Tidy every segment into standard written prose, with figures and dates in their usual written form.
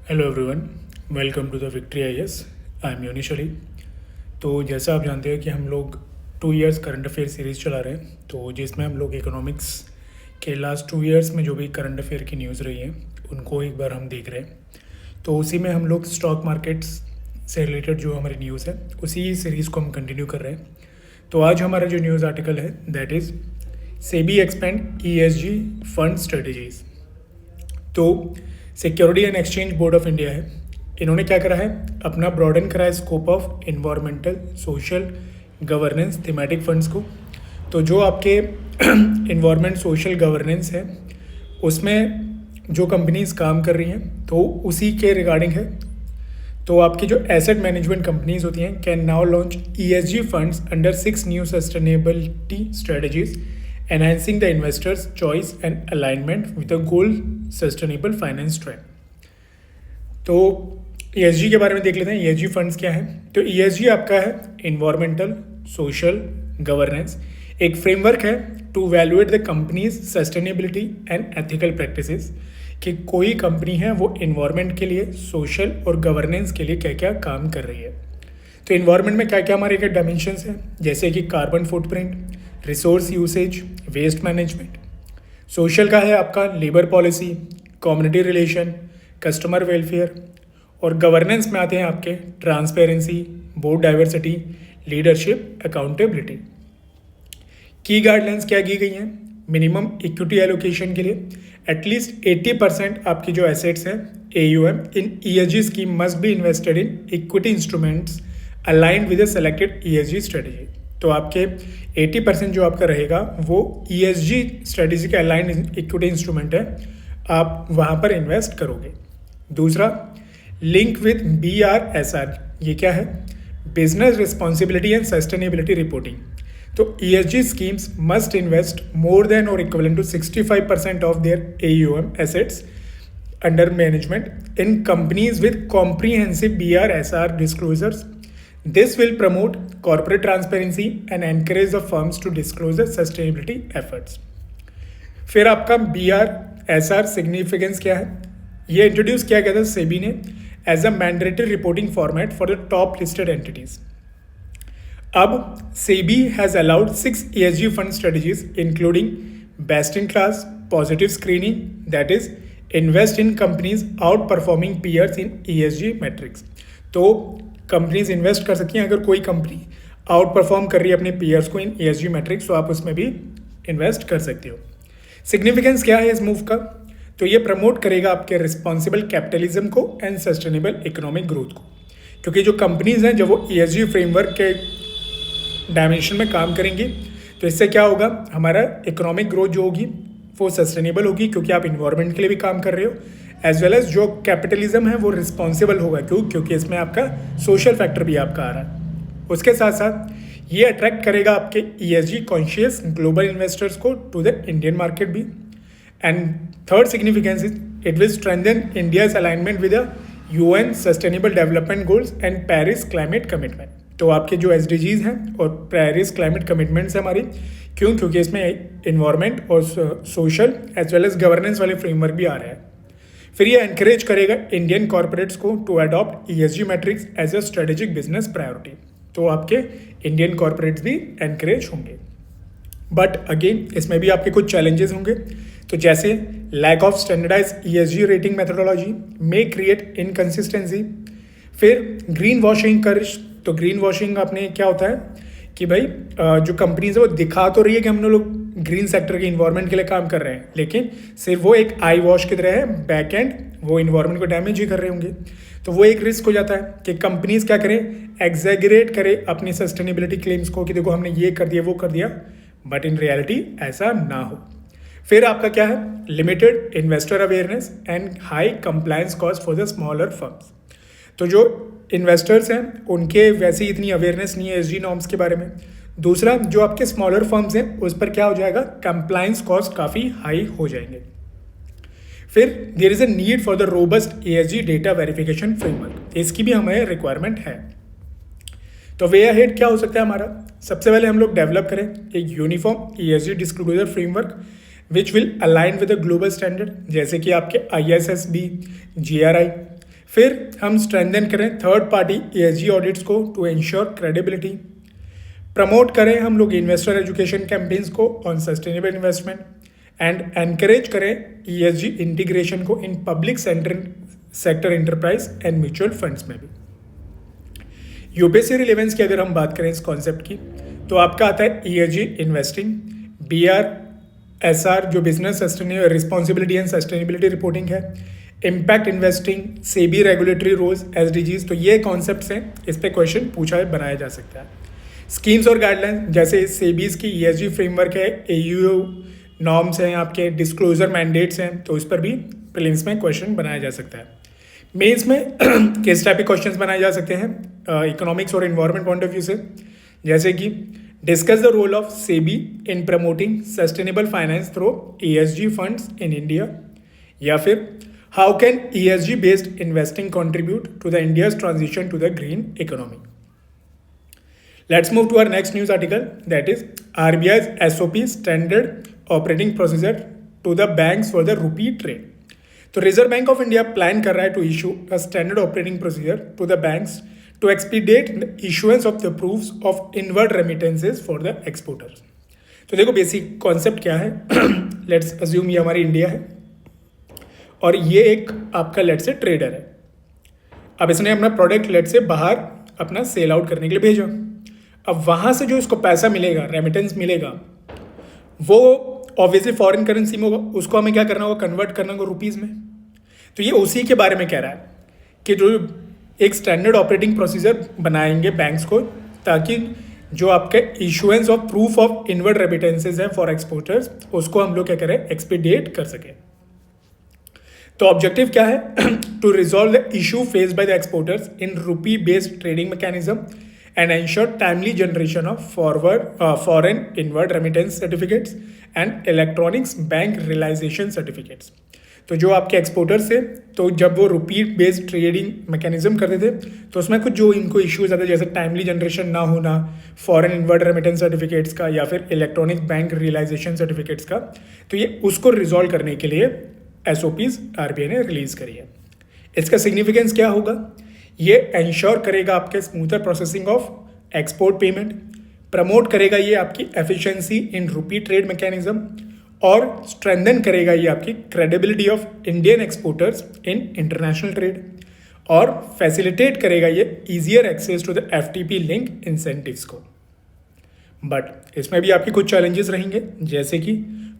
Hello everyone, welcome to the victory IAS. I am Yonish Ali. तो जैसा आप जानते हैं कि हम लोग 2 इयर्स करंट अफेयर सीरीज़ चला रहे हैं, तो जिसमें हम लोग इकोनॉमिक्स के लास्ट 2 इयर्स में जो भी करंट अफेयर की न्यूज़ रही है उनको एक बार हम देख रहे हैं। तो उसी में हम लोग स्टॉक मार्केट्स से रिलेटेड जो हमारी न्यूज़ है उसी सीरीज़ को हम कंटिन्यू कर रहे हैं। तो आज हमारा जो न्यूज़ आर्टिकल है that is SEBI expand ESG fund strategies. तो Security and Exchange Board of India है, इन्होंने क्या करा है, अपना ब्रॉडन करा है scope of environmental social governance thematic funds को। तो जो आपके इन्वायरमेंट सोशल गवर्नेंस है उसमें जो कंपनीज काम कर रही हैं तो उसी के रिगार्डिंग है। तो आपकी जो एसेट मैनेजमेंट कंपनीज होती हैं can now launch ESG funds under 6 new sustainability strategies enhancing the investors choice and alignment with the goal sustainable finance trend। तो ESG के बारे में देख लेते हैं, ESG फंड्स क्या है। तो ESG आपका है इन्वायरमेंटल सोशल गवर्नेंस, एक फ्रेमवर्क है to evaluate the companies sustainability and ethical practices, कि कोई कंपनी है वो इन्वायरमेंट के लिए सोशल और गवर्नेंस के लिए क्या क्या काम कर रही है। तो इन्वायरमेंट में क्या क्या हमारे क्या डायमेंशंस हैं, जैसे कि carbon footprint, resource usage, waste management. Social का है आपका labour policy, community relation, customer welfare. और गवर्नेंस में आते हैं आपके transparency, board diversity, leadership, accountability. की गाइडलाइंस क्या की गई हैं, मिनिमम इक्विटी एलोकेशन के लिए एटलीस्ट 80% आपकी जो एसेट्स हैं AUM in ESG scheme must be invested in equity instruments aligned with A selected ESG strategy. तो आपके 80% जो आपका रहेगा वो ESG स्ट्रेटेजी के अलाइंड इक्विटी इंस्ट्रूमेंट है, आप वहाँ पर इन्वेस्ट करोगे। दूसरा, लिंक विद BRSR, ये क्या है, business responsibility and sustainability reporting. तो ESG schemes must invest more than और equivalent to 65% of their AUM assets under management in companies with comprehensive BRSR disclosures। This will promote corporate transparency and encourage the firms to disclose their sustainability efforts। फिर आपका BRSR significance क्या है, ये introduce किया गया था सेबी ने as a mandatory reporting format for the top listed entities. अब SEBI has allowed 6 ESG fund strategies including best in class positive screening, that is invest in companies outperforming peers in ESG metrics. तो companies invest कर सकती हैं, अगर कोई company out perform कर रही है अपने पीयर्स को इन ESG मैट्रिक्स तो आप उसमें भी इन्वेस्ट कर सकते हो। सिग्निफिकेंस क्या है इस मूव का, तो ये प्रमोट करेगा आपके रिस्पॉन्सिबल कैपिटलिज्म को एंड सस्टेनेबल इकोनॉमिक ग्रोथ को, क्योंकि जो कंपनीज हैं जब वो ESG फ्रेमवर्क के डायमेंशन में काम करेंगी तो इससे क्या होगा, हमारा इकोनॉमिक ग्रोथ जो होगी वो सस्टेनेबल होगी, क्योंकि आप इन्वायरमेंट के लिए भी काम कर रहे हो, एज वेल एज जो कैपिटलिज्म है वो रिस्पॉन्सिबल होगा। क्योंकि इसमें आपका सोशल फैक्टर भी आपका आ रहा है। उसके साथ साथ ये अट्रैक्ट करेगा आपके ESG कॉन्शियस ग्लोबल इन्वेस्टर्स को टू द इंडियन मार्केट भी। And third significance is it will strengthen India's alignment with the UN sustainable development goals and Paris climate commitment. तो आपके जो SDGs हैं और पेरिस क्लाइमेट कमिटमेंट्स हैं हमारी, क्योंकि इसमें इन्वायरमेंट और social as well as governance वाले फ्रेमवर्क भी आ रहे हैं। फिर ये एनकरेज करेगा इंडियन कॉर्पोरेट्स को to adopt ESG metrics as a strategic business priority. तो आपके इंडियन कॉर्पोरेट्स भी एनकरेज होंगे। बट अगेन इसमें भी आपके कुछ चैलेंजेस होंगे, तो जैसे lack of standardise ESG rating methodology may create inconsistency. फिर ग्रीन वॉशिंग का रिस्क। तो ग्रीन वॉशिंग आपने क्या होता है कि भाई जो कंपनीज है वो दिखा तो रही है कि हम लोग ग्रीन सेक्टर के इन्वायरमेंट के लिए काम कर रहे हैं, लेकिन सिर्फ वो एक आई वॉश की तरह है, बैक एंड वो इन्वायरमेंट को डैमेज ही कर रहे होंगे। तो वो एक रिस्क हो जाता है कि कंपनीज क्या करें, एग्जैगरेट करें अपनी सस्टेनेबिलिटी क्लेम्स को कि देखो हमने ये कर दिया वो कर दिया, बट इन रियलिटी ऐसा ना हो। फिर आपका क्या है, limited investor awareness and high compliance cost for the smaller firms. तो जो इन्वेस्टर्स हैं उनके वैसे ही इतनी अवेयरनेस नहीं है ESG नॉर्म्स के बारे में। दूसरा, जो आपके स्मॉलर फर्म्स हैं उस पर क्या हो जाएगा, कंप्लायंस कॉस्ट काफ़ी हाई हो जाएंगे। फिर there is a need for the robust ESG data verification framework, इसकी भी हमें रिक्वायरमेंट है। तो वे अहेड क्या हो सकता है हमारा, सबसे पहले हम लोग डेवलप करें एक uniform ESG disclosure framework which will align with the global standard, जैसे कि आपके ISSB, GRI। फिर हम स्ट्रेंथन करें थर्ड पार्टी ESG ऑडिट्स को टू इंश्योर क्रेडिबिलिटी। प्रमोट करें हम लोग इन्वेस्टर एजुकेशन कैंपेन्स को on sustainable investment and encourage करें ESG इंटीग्रेशन को in public sector enterprise and mutual funds में भी। यूपीएससी रिलेवेंस की अगर हम बात करें इस कॉन्सेप्ट की तो आपका आता है ESG इन्वेस्टिंग, BRSR जो business responsibility and sustainability reporting है, impact investing, SEBI regulatory rules, SDGs। तो ये कॉन्सेप्ट्स हैं, इस पे क्वेश्चन पूछा है, बनाया जा सकता है। स्कीम्स और गाइडलाइंस जैसे सेबीज की ESG फ्रेमवर्क है, AUO नॉर्म्स हैं, आपके डिस्क्लोजर मैंडेट्स हैं, तो इस पर भी प्रीलिम्स में क्वेश्चन बनाया जा सकता है। मेंस में किस टाइप के क्वेश्चंस बनाए जा सकते हैं इकोनॉमिक्स और एनवायरनमेंट पॉइंट ऑफ व्यू से, जैसे कि discuss the role of SEBI in promoting sustainable finance through ESG funds in India, या फिर how can ESG based investing contribute to the India's transition to the green economy. Let's move to our next news article, that is RBI's SOP standard operating procedure to the banks for the rupee trade। तो Reserve Bank of India plan कर रहा है to issue a standard operating procedure to the banks to expedite the issuance of the proofs of inward remittances for the exporters. तो देखो basic concept क्या है, let's assume ये हमारी India है और ये एक आपका लेट से ट्रेडर है। अब इसने अपना प्रोडक्ट लेट से बाहर अपना सेल आउट करने के लिए भेजा। अब वहाँ से जो इसको पैसा मिलेगा, रेमिटेंस मिलेगा, वो ऑब्वियसली फॉरेन करेंसी में होगा, उसको हमें क्या करना होगा, कन्वर्ट करना होगा रुपीज़ में। तो ये उसी के बारे में कह रहा है कि जो एक स्टैंडर्ड ऑपरेटिंग प्रोसीजर बनाएंगे बैंक्स को, ताकि जो आपके issuance of proof of inward remittances है फॉर एक्सपोर्टर्स, उसको हम लोग क्या करें, एक्सपीडिएट कर सकें। तो ऑब्जेक्टिव क्या है, to resolve the issue faced by the exporters in rupee based trading mechanism and ensure timely generation of foreign inward remittance certificates and electronics bank realization certificates। तो जो आपके एक्सपोर्टर्स थे, तो जब वो रुपी बेस्ड ट्रेडिंग मैकेनिज्म करते थे तो उसमें कुछ जो इनको इश्यूज आते जैसे टाइमली जनरेशन ना होना फॉरेन इनवर्ड रेमिटेंस सर्टिफिकेट्स का या फिर इलेक्ट्रॉनिक बैंक रियलाइजेशन सर्टिफिकेट्स का, तो ये उसको रिजॉल्व करने के लिए SOPs RBI ने रिलीज करी है। इसका सिग्निफिकेंस क्या होगा, ये एंश्योर करेगा आपके smoother processing of export payment, promote करेगा ये आपकी efficiency in rupee trade mechanism और स्ट्रेंथन करेगा ये आपकी credibility of Indian exporters in international trade और फैसिलिटेट करेगा ये easier access to the FTP link incentives को। बट इसमें भी आपके कुछ चैलेंजेस रहेंगे, जैसे कि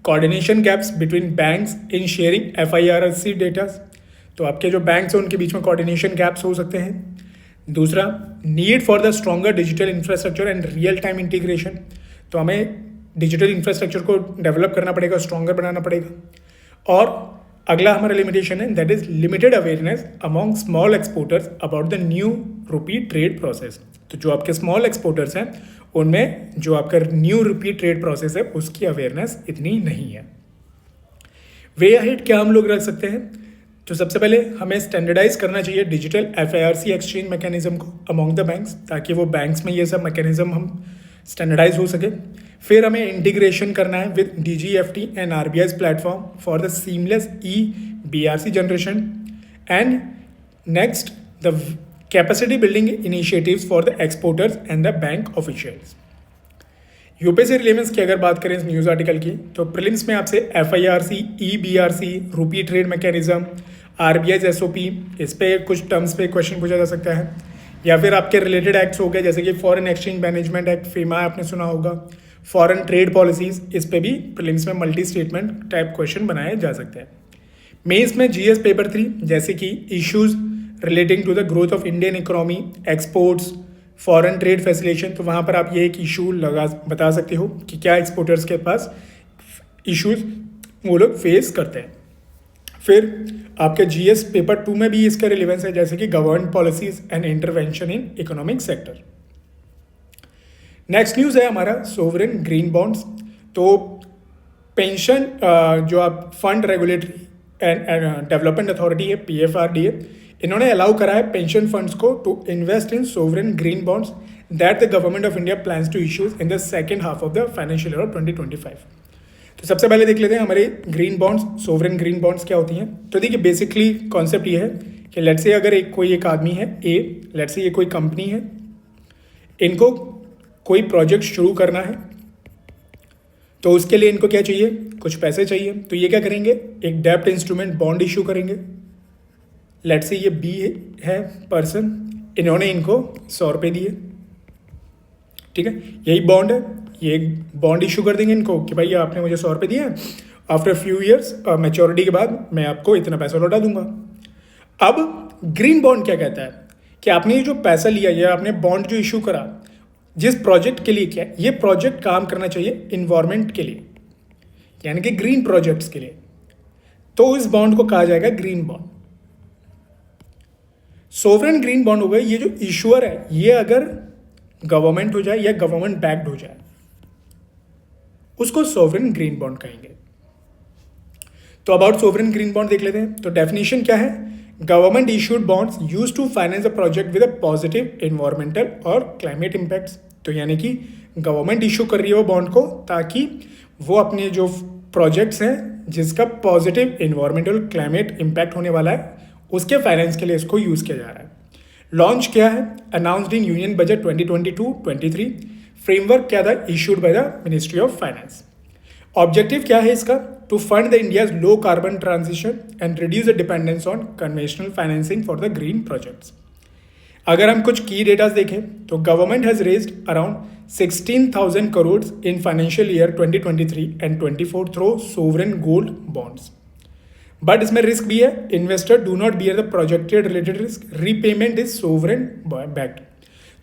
coordination gaps between banks in sharing FIRC data. तो आपके जो बैंक्स हैं उनके बीच में कोऑर्डिनेशन गैप्स हो सकते हैं। दूसरा, need for the stronger digital infrastructure and real time integration. तो हमें डिजिटल इंफ्रास्ट्रक्चर को डेवलप करना पड़ेगा, स्ट्रॉन्गर बनाना पड़ेगा। और अगला हमारा लिमिटेशन है, that is limited awareness among small exporters about the new rupee trade process. तो जो आपके स्मॉल एक्सपोर्टर्स हैं उनमें जो आपका न्यू रुपी ट्रेड प्रोसेस है उसकी अवेयरनेस इतनी नहीं है। वे अहेड क्या हम लोग रख सकते हैं, तो सबसे पहले हमें स्टैंडर्डाइज करना चाहिए डिजिटल FIRC एक्सचेंज मैकेनिज्म को अमॉन्ग द बैंक्स, ताकि वो बैंक्स में ये सब मैकेनिज्म हम स्टैंडर्डाइज हो सके। फिर हमें इंटीग्रेशन करना है with DGFT and RBI's platform for the seamless BRC generation. And next, the capacity building initiatives for the exporters and the bank officials. UPSC relevance की अगर बात करें इस न्यूज़ आर्टिकल की, तो प्रीलिम्स में आपसे FIRC, BRC, रुपी ट्रेड मैकेनिज्म, RBI's SOP, इस पे कुछ टर्म्स पे क्वेश्चन पूछा जा सकता है, या फिर आपके रिलेटेड एक्ट्स हो गए जैसे कि foreign exchange management act, FEMA आपने सुना होगा, फॉरेन ट्रेड पॉलिसीज, इस पे भी प्रीलिम्स में मल्टी स्टेटमेंट टाइप क्वेश्चन बनाए जा सकते हैं। मेंस में GS पेपर 3 जैसे कि issues relating to the growth of Indian economy, exports, foreign trade facilitation, तो वहाँ पर आप ये एक इशू बता सकते हो कि क्या एक्सपोर्टर्स के पास इश्यूज वो लोग फेस करते हैं। फिर आपके GS पेपर 2 में भी इसका रिलेवेंस है, जैसे कि government policies and intervention in economic sector. Next news है हमारा सोवरेन ग्रीन बॉन्ड्स। तो पेंशन जो आप fund regulatory and development authority है PFRDA, इन्होंने अलाउ करा है पेंशन फंड्स को to invest in sovereign green bonds that the government of India plans to issues in the second half of the financial year of 2025। तो सबसे पहले देख लेते हैं हमारे green bonds, sovereign green bonds क्या होती हैं। तो देखिए बेसिकली कॉन्सेप्ट ये है कि लेट्स से अगर कोई एक आदमी है ए, लेट्स से ये कोई कंपनी है, इनको कोई प्रोजेक्ट शुरू करना है, तो उसके लिए इनको क्या चाहिए, कुछ पैसे चाहिए। तो ये क्या करेंगे, एक डेब्ट इंस्ट्रूमेंट बॉन्ड इशू करेंगे। लेट्स से ये बी है पर्सन, इन्होंने इनको 100 रुपये दिए, ठीक है, यही बॉन्ड है, ये बॉन्ड इशू कर देंगे इनको कि भाई आपने मुझे 100 रुपये दिए हैं, आफ्टर फ्यू ईयर्स मैच्योरिटी के बाद मैं आपको इतना पैसा लौटा दूंगा। अब ग्रीन बॉन्ड क्या कहता है कि आपने ये जो पैसा लिया या आपने बॉन्ड जो इशू करा, जिस प्रोजेक्ट के लिए किया, ये प्रोजेक्ट काम करना चाहिए इन्वायरमेंट के लिए, यानी कि ग्रीन प्रोजेक्ट्स के लिए, तो इस बॉन्ड को कहा जाएगा green bond. Sovereign green bond हो गए, ये जो इशूअर है ये अगर गवर्नमेंट हो जाए या गवर्नमेंट बैक्ड हो जाए, उसको सोवरेन ग्रीन बॉन्ड कहेंगे। तो अबाउट सोवरेन ग्रीन बॉन्ड देख लेते हैं। तो डेफिनेशन क्या है, government issued bonds use to finance a project with a positive environmental और क्लाइमेट इम्पैक्ट्स। तो यानी कि गवर्नमेंट इशू कर रही है वो बॉन्ड को ताकि वो अपने जो प्रोजेक्ट्स हैं जिसका पॉजिटिव एनवायरमेंटल क्लाइमेट इम्पैक्ट होने वाला है, उसके फाइनेंस के लिए इसको यूज़ किया जा रहा है। लॉन्च क्या है, announced in union budget 2022-23। Framework क्या था, issued by the ministry of finance. Objective क्या है इसका, to fund the India's low carbon transition and reduce the dependence on conventional financing for the green projects. अगर हम कुछ की डेटास देखें तो government has raised around 16,000 crore in financial year 2023 and 24 through sovereign gold bonds. But इसमें risk भी है, investor do not bear the projected related risk, repayment is sovereign backed.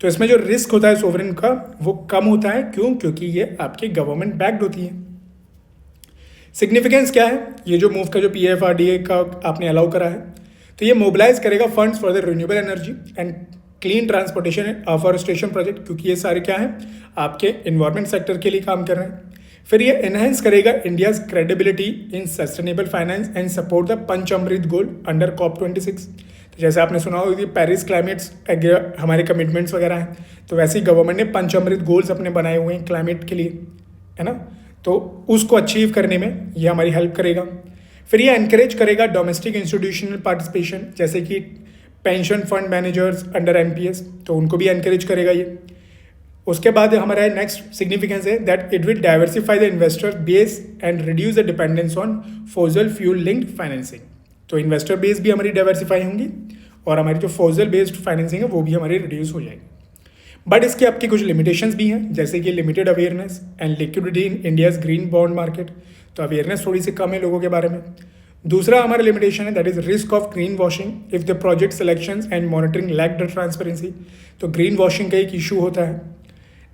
तो इसमें जो रिस्क होता है सोवरेन का वो कम होता है, क्यों, क्योंकि ये आपकी गवर्नमेंट बैक्ड होती है। सिग्निफिकेंस क्या है, ये जो मूव का जो PFRDA का आपने अलाउ करा है, तो ये मोबिलाइज करेगा funds for the renewable energy and clean transportation and afforestation project, क्योंकि ये सारे क्या हैं आपके इन्वायरमेंट सेक्टर के लिए काम कर रहे हैं। फिर ये एनहेंस करेगा India's credibility in sustainable finance and support the Panchamrit goal under COP26। तो जैसे आपने सुना होगा पेरिस क्लाइमेट्स हमारे कमिटमेंट्स वगैरह हैं, तो वैसे ही गवर्नमेंट ने पंचअमृत गोल्स अपने बनाए हुए हैं क्लाइमेट के लिए, है ना, तो उसको अचीव करने में ये हमारी हेल्प करेगा। फिर ये एनकरेज करेगा डोमेस्टिक इंस्टीट्यूशनल पार्टिसिपेशन, जैसे कि pension fund managers under MPS, तो उनको भी एनकरेज करेगा ये। उसके बाद हमारा नेक्स्ट सिग्निफिकेंस है that it will diversify the investor base and reduce the dependence on fossil fuel linked financing. तो इन्वेस्टर बेस भी हमारी डाइवर्सिफाई होंगी और हमारी जो फॉसिल बेस्ड फाइनेंसिंग है वो भी हमारी रिड्यूस हो जाएगी। बट इसके आपकी कुछ लिमिटेशंस भी हैं, जैसे कि limited awareness and liquidity in India's green bond market, तो अवेयरनेस थोड़ी सी कम है लोगों के बारे में। दूसरा हमारा लिमिटेशन है that is risk of green washing if the project selections and monitoring lack the transparency, तो ग्रीन वॉशिंग का एक इशू होता है।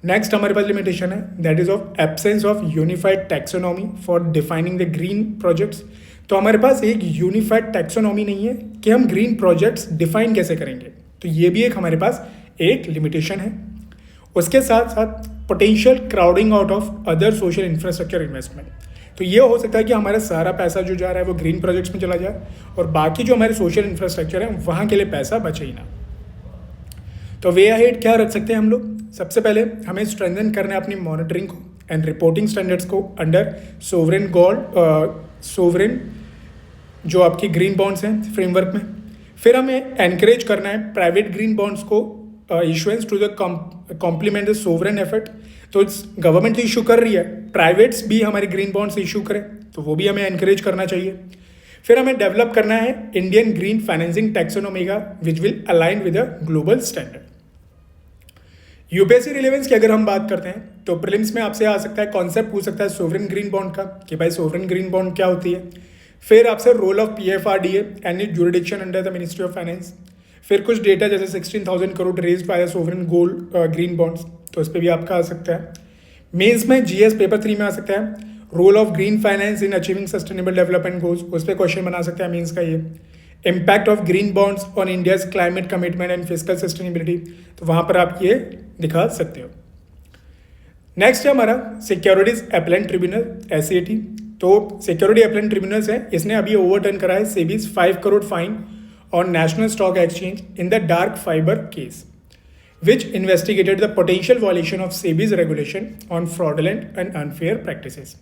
नेक्स्ट हमारे पास लिमिटेशन है that is of absence of unified taxonomy for defining the green projects. तो हमारे पास एक यूनिफाइड टैक्सोनॉमी नहीं है कि हम ग्रीन प्रोजेक्ट्स डिफाइन कैसे करेंगे, तो ये भी एक हमारे पास एक लिमिटेशन है। उसके साथ साथ potential crowding out of other social infrastructure investment, तो ये हो सकता है कि हमारा सारा पैसा जो जा रहा है वो ग्रीन प्रोजेक्ट्स में चला जाए और बाकी जो हमारे सोशल इंफ्रास्ट्रक्चर है वहाँ के लिए पैसा बचे ही ना। तो वे अहेड क्या रख सकते हैं हम लोग, सबसे पहले हमें स्ट्रेंथन करना है अपनी मॉनिटरिंग को एंड रिपोर्टिंग स्टैंडर्ड्स को अंडर सोवरेन जो आपकी ग्रीन बॉन्ड्स हैं फ्रेमवर्क में। फिर हमें एनकरेज करना है प्राइवेट ग्रीन बॉन्ड्स को issuance to the complement the sovereign effort. तो गवर्नमेंट इशू कर रही है, प्राइवेट्स भी हमारे ग्रीन बॉन्ड्स इशू करें, तो वो भी हमें एनकरेज करना चाहिए। फिर हमें डेवलप करना है Indian green financing taxonomy which will align with a global standard. UPSC relevance की अगर हम बात करते हैं तो प्रीलिम्स में आपसे आ सकता है, कॉन्सेप्ट पूछ सकता है सोवरेन ग्रीन बॉन्ड का कि भाई सोवरेन ग्रीन बॉन्ड क्या होती है। फिर आपसे role of PFRDA and it jurisdiction under the ministry of finance. फिर कुछ डेटा जैसे 16,000 crore raised by the sovereign gold green bonds, तो इस पर भी आपका आ सकता है। मेंस में GS पेपर 3 में आ सकता है role of green finance in achieving sustainable development goals, उस पर क्वेश्चन बना सकता है मेंस का ये। Impact of green bonds on India's climate commitment and physical sustainability, तो वहाँ पर आप ये दिखा सकते हो। नेक्स्ट है हमारा सिक्योरिटीज अपीलेट ट्रिब्यूनल SAT। तो सिक्योरिटी अपीलेट ट्रिब्यूनल्स है, इसने अभी ओवरटर्न करा है SEBI's 5 crore fine on national stock exchange in the dark fibre case which investigated the potential violation of SEBI's regulation on fraudulent and unfair practices।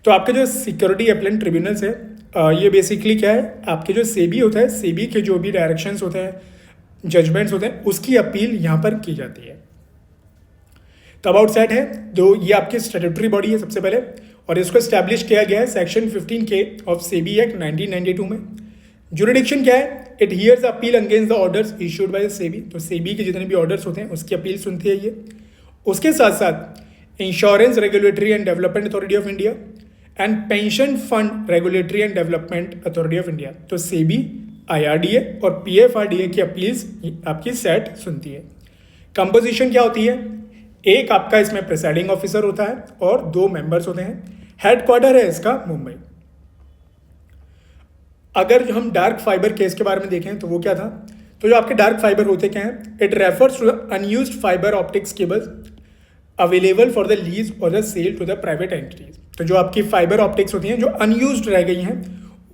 तो आपके जो security appellate tribunals है ये बेसिकली क्या है, आपके जो सेबी होता है, सेबी के जो भी डायरेक्शंस होते हैं, जजमेंट्स होते हैं, उसकी अपील यहाँ पर की जाती है। तो अबाउट सेट है, जो ये आपकी स्टैट्यूटरी बॉडी है सबसे पहले, और इसको एस्टैब्लिश किया गया है section 15K of SEBI act 1992 में। जुरिडिक्शन क्या है, it hears appeal against the orders issued by the SEBI. तो सेबी के जितने भी ऑर्डर्स होते हैं उसकी अपील सुनती है ये। उसके साथ साथ insurance regulatory and development authority of India and pension fund regulatory and development authority of India, तो सेबी, IRDA और PFRDA की अपील्स आपकी सेट सुनती है। कंपोजिशन क्या होती है, एक आपका इसमें प्रिसाइडिंग ऑफिसर होता है और 2 मेंबर्स होते हैं। हेडक्वार्टर है इसका मुंबई। अगर हम डार्क फाइबर केस के बारे में देखें तो वो क्या था, तो जो आपके डार्क फाइबर होते क्या हैं, it refers to the unused fibre optics cables available for the lease और the sale to the private entities. तो जो आपकी फाइबर ऑप्टिक्स होती हैं जो अनयूज्ड रह गई हैं,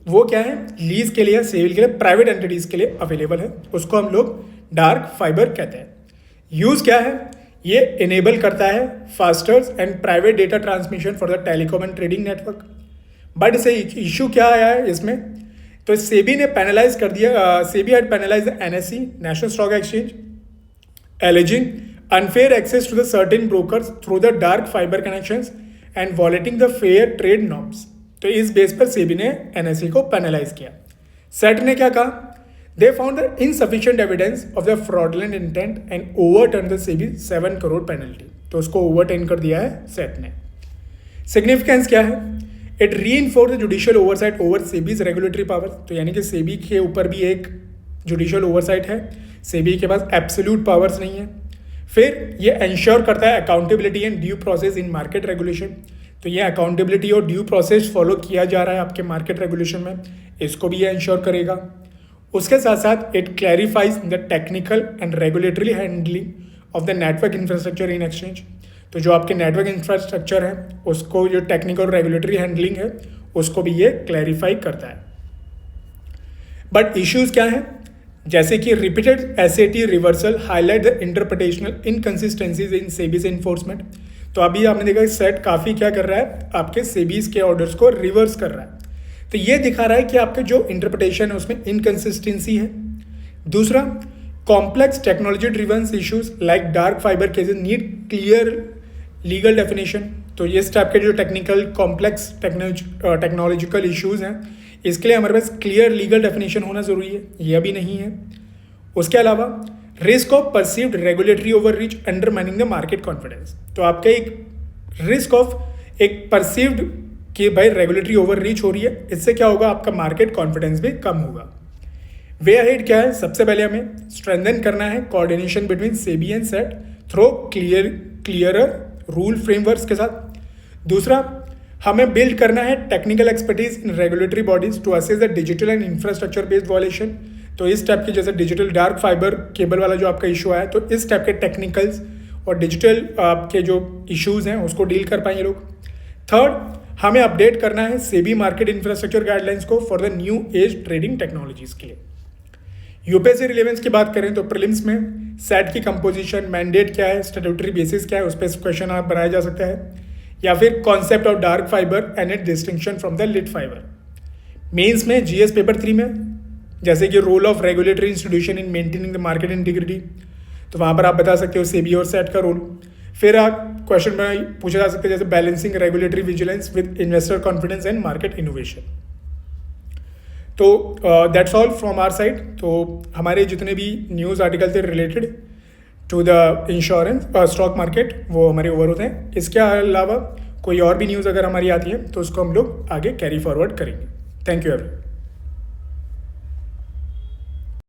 वो क्या है, लीज के लिए, सेल के लिए, प्राइवेट एंटिटीज के लिए अवेलेबल है, उसको हम लोग डार्क फाइबर कहते हैं। यूज क्या है, ये इनेबल करता है faster and private data transmission for the telecom and trading network. But इसे इशू क्या आया है इसमें, तो सेबी ने पैनलाइज कर दिया, SEBI had penalise the NSE, national stock exchange, alleging unfair access to the certain brokers through the dark fibre connections and violating the fair trade norms. तो इस बेस पर सेबी ने NSE को पैनलाइज किया। सेट ने क्या कहा, they found the insufficient evidence of the fraudulent intent and overturn the SEBI 7 crore penalty. तो उसको ओवरटर्न कर दिया है सेट ने। सिग्निफिकेंस क्या है, it reinforce the judicial oversight over SEBI's regulatory power. तो यानी कि सेबी के ऊपर भी एक जुडिशियल ओवरसाइट है, सेबी के पास एब्सोल्यूट पावर्स नहीं है। फिर ये इंश्योर करता है accountability and due process in market regulation. तो ये अकाउंटेबिलिटी और ड्यू प्रोसेस फॉलो किया जा रहा है आपके मार्केट रेगुलेशन में, इसको भी ये इंश्योर करेगा। उसके साथ साथ it clarifies the technical and regulatory handling of the network infrastructure in exchange. तो जो आपके नेटवर्क इंफ्रास्ट्रक्चर है उसको, जो टेक्निकल और रेगुलेटरी हैंडलिंग है उसको भी ये क्लैरिफाई करता है। बट इश्यूज क्या है, जैसे कि repeated SAT reversal highlight the interpretational inconsistencies in SEBI's enforcement. तो अभी आपने देखा सेट काफ़ी क्या कर रहा है, आपके सेबीज के ऑर्डर्स को रिवर्स कर रहा है। तो ये दिखा रहा है कि आपके जो इंटरप्रिटेशन है उसमें इनकंसिस्टेंसी है। दूसरा, complex technology driven issues like dark fibre cases need clear legal definition. तो ये टाइप के जो टेक्निकल कॉम्प्लेक्स टेक्नोलॉजिकल इश्यूज हैं, इसके लिए हमारे पास क्लियर लीगल डेफिनेशन होना ज़रूरी है, ये अभी नहीं है। उसके अलावा risk of perceived regulatory over reach undermining the market confidence. तो आपका एक रिस्क ऑफ एक परसीव्ड कि भाई रेगुलेटरी ओवर रीच हो रही है, इससे क्या होगा, आपका मार्केट कॉन्फिडेंस भी कम होगा। वे अहेड क्या है, सबसे पहले हमें स्ट्रेंथन करना है coordination between SEBI and SAT through clearer rule frameworks के साथ। दूसरा, हमें बिल्ड करना है technical expertise in regulatory bodies to assess the digital and infrastructure based violation. तो इस टाइप के, जैसे डिजिटल डार्क फाइबर केबल वाला जो आपका इशू आया, तो इस टाइप के टेक्निकल्स और डिजिटल आपके जो इश्यूज हैं उसको डील कर पाएंगे लोग। थर्ड, हमें अपडेट करना है सेबी मार्केट इंफ्रास्ट्रक्चर गाइडलाइंस को for the new age trading technologies के लिए। यूपीएससी रिलेवेंस की बात करें तो प्रीलिम्स में सेट की कंपोजिशन, मैंडेट क्या है, स्टैट्यूटरी बेसिस क्या है, उस पर क्वेश्चन आप बनाया जा सकता है। या फिर concept of dark fibre and it distinction from the lit fibre. Mains में जीएस पेपर 3 में जैसे कि role of regulatory institution in maintaining the market integrity, तो वहाँ पर आप बता सकते हो सेबी और सेट का रोल। फिर आप क्वेश्चन में पूछा जा सकते हैं जैसे balancing regulatory vigilance with investor confidence and market innovation. तो that's all from our side. तो हमारे जितने भी न्यूज़ आर्टिकल थे related to the insurance stock market, वो हमारे ओवर होते हैं। इसके अलावा कोई और भी न्यूज़ अगर हमारी आती है तो उसको हम लोग आगे कैरी फॉरवर्ड करेंगे। Thank you everyone.